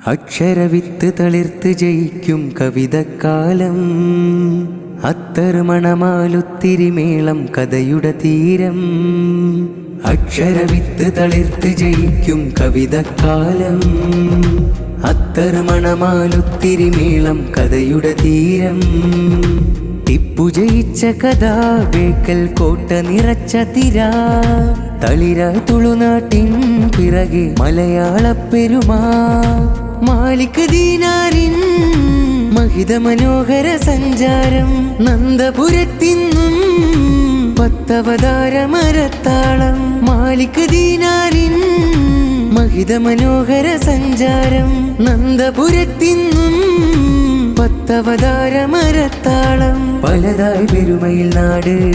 അക്ഷരവിത്ത് തളിർത്ത് ജയിക്കും കവിതക്കാലം. അത്തർമണമാലുത്തിരിമേളം കഥയുടെ തീരം. അക്ഷരവിത്ത് തളിർത്ത് ജയിക്കും കവിതക്കാലം. അത്തർമണമാലുത്തിരിമേളം കഥയുടെ തീരം. ടിപ്പു ജയിച്ച കഥ ബേക്കൽ കോട്ട നിറച്ച തിര. തളിരായി തുളുനാട്ടിൻ പിറകെ മലയാള പെരുമാ. മാലിക് ദീനാറിൻ മഹിത മനോഹര സഞ്ചാരം. നന്ദപുരത്തിന്നും പത്തവതാര മരത്താളം. മാലിക് ദീനാറിൻ മഹിത മനോഹര സഞ്ചാരം. നന്ദപുരത്തിന്നും പത്തവതാര മരത്താളം. പലതായി പെരുമയിൽ നാട്,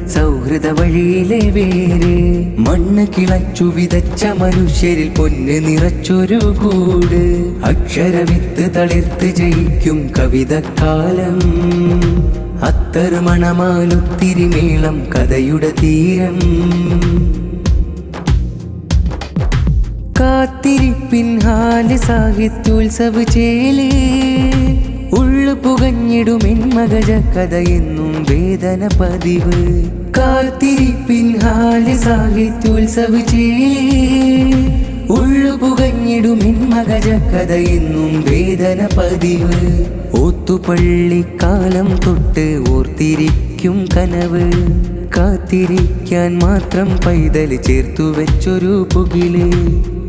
സൗഹൃദ വഴിയിലെ വേര്. മണ്ണ് കിളച്ചു വിതച്ച മനുഷ്യരിൽ പൊന്ന് നിറച്ചൊരു കൂട്. അക്ഷരവിത്ത് തളിർത്ത് ജയിക്കും കവിതക്കാലം. അത്തർമണമാലുത്തിരിമേളം കഥയുടെ തീരം. കാത്തിരിപ്പിൻ ഹാല് സാഹിത്യോത്സവ ചേലേ. ഉള്ളു പുകഞ്ഞിടുമെൻ മകജ കഥയെന്നും വേദന പതിവ്. കാത്തിരിപ്പിൻ ഹാല് സാഹിത്യോത്സവ ചേലേ. ഉള്ളു പുകഞ്ഞിടുമെൻ മകജ കഥയെന്നും വേദന പതിവ്. ഓത്തുപള്ളിക്കാലം തൊട്ട് ഓർത്തിരിക്കും കനവ്. കാത്തിരിക്കാൻ മാത്രം പൈതൽ ചേർത്തു വെച്ചൊരു പുകില്.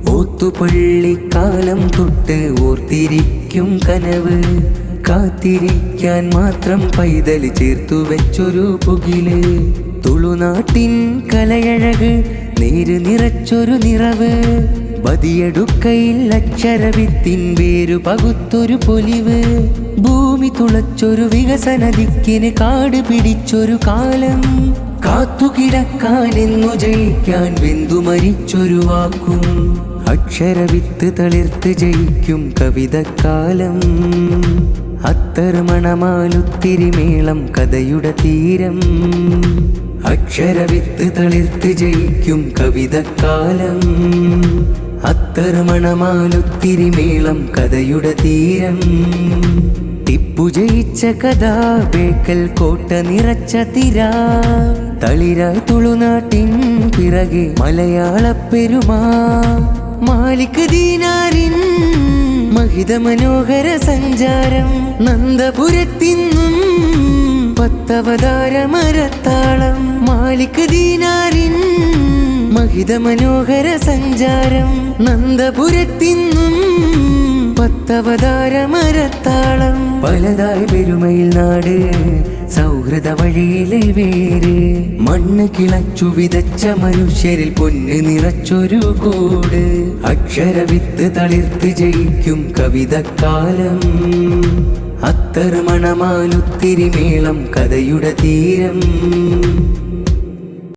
ഓത്തുപള്ളിക്കാലം തൊട്ട് ഓർത്തിരിക്കും കനവ്. കാത്തിരിക്കാൻ മാത്രം പൈതൽ ചേർത്തു വെച്ചൊരു പുകില്. തുളുനാട്ടിൻ കലയഴക് നേര് നിറച്ചൊരു നിറവ്. ബദിയടുക്കയിൽ അക്ഷരവിത്തിൻ വേരു പകുത്തൊരു പൊലിവ്. ഭൂമി തുളച്ചൊരു വികസന ദിക്കിന് കാട് പിടിച്ചൊരു കാലം. കാത്തുകിടക്കാനെന്നു ജയിക്കാൻ വെന്തു മരിച്ചൊരു വാക്കും. അക്ഷരവിത്ത് തളിർത്ത് ജയിക്കും കവിതക്കാലം. അത്തർമണമാലുത്തിരിമേളം കഥയുടെ തീരം. അക്ഷരവിത്ത് തളിർത്ത് ജയിക്കും കവിതക്കാലം. അത്തർമണമാലുത്തിരിമേളം കഥയുടെ തീരം. ടിപ്പു ജയിച്ച കഥ ബേക്കൽ കോട്ട നിറച്ച തിര. തളിരായി തുളുനാട്ടിൻ പിറകെ മലയാള പെരുമാ. മാലിക് ദീനാറിൻ മഹിത മനോഹര സഞ്ചാരം. നന്ദപുരത്തിന്നും പത്തവതാര മരത്താളം. മാലിക് ദീനാറിൻ മഹിത മനോഹര സഞ്ചാരം. നന്ദപുരത്തിന്നും പത്തവതാര മരത്താളം. പലതായി പെരുമയിൽ നാട്, സൗഹൃദ വഴിയിലെ വേര്. മണ്ണ് കിളച്ചു വിതച്ച മനുഷ്യരിൽ പൊന്ന് നിറച്ചൊരു കൂട്. അക്ഷരവിത്ത് തളിർത്ത് ജയിക്കും കവിതക്കാലം. അത്തർമണമാലുത്തിരിമേളം കഥയുടെ തീരം.